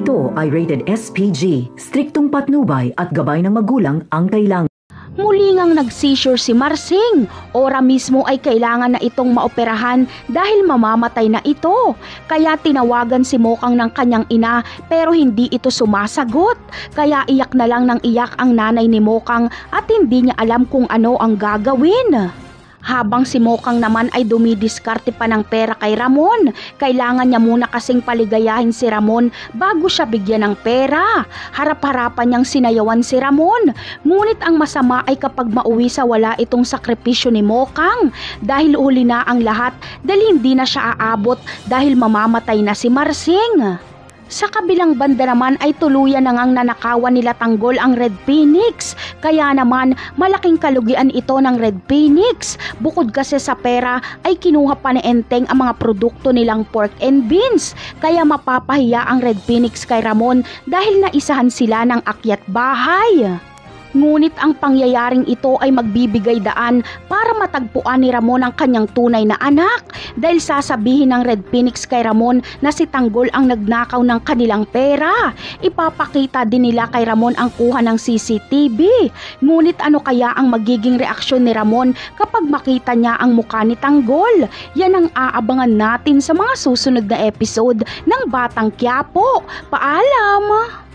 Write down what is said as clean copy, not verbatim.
Ito ay rated SPG, striktong patnubay at gabay ng magulang ang kailangan. Muli ngang nag-seizure si Marsing. Ora mismo ay kailangan na itong maoperahan dahil mamamatay na ito. Kaya tinawagan si Mokang ng kanyang ina pero hindi ito sumasagot. Kaya iyak na lang ng iyak ang nanay ni Mokang at hindi niya alam kung ano ang gagawin. Habang si Mokang naman ay dumidiskarte pa ng pera kay Ramon. Kailangan niya muna kasing paligayahin si Ramon bago siya bigyan ng pera. Harap-harapan niyang sinayawan si Ramon. Ngunit ang masama ay kapag mauwi sa wala itong sakripisyo ni Mokang. Dahil uli na ang lahat dahil hindi na siya aabot dahil mamamatay na si Marsing. Sa kabilang banda naman ay tuluyan na ngang nanakawan nila Tanggol ang Red Phoenix. Kaya naman malaking kalugian ito ng Red Phoenix. Bukod kasi sa pera ay kinuha pa ni Enteng ang mga produkto nilang pork and beans. Kaya mapapahiya ang Red Phoenix kay Ramon dahil naisahan sila ng akyat bahay. Ngunit ang pangyayaring ito ay magbibigay daan para matagpuan ni Ramon ang kanyang tunay na anak dahil sasabihin ng Red Phoenix kay Ramon na si Tanggol ang nagnakaw ng kanilang pera. Ipapakita din nila kay Ramon ang kuha ng CCTV. Ngunit ano kaya ang magiging reaksyon ni Ramon kapag makita niya ang mukha ni Tanggol? Yan ang aabangan natin sa mga susunod na episode ng Batang Quiapo. Paalam!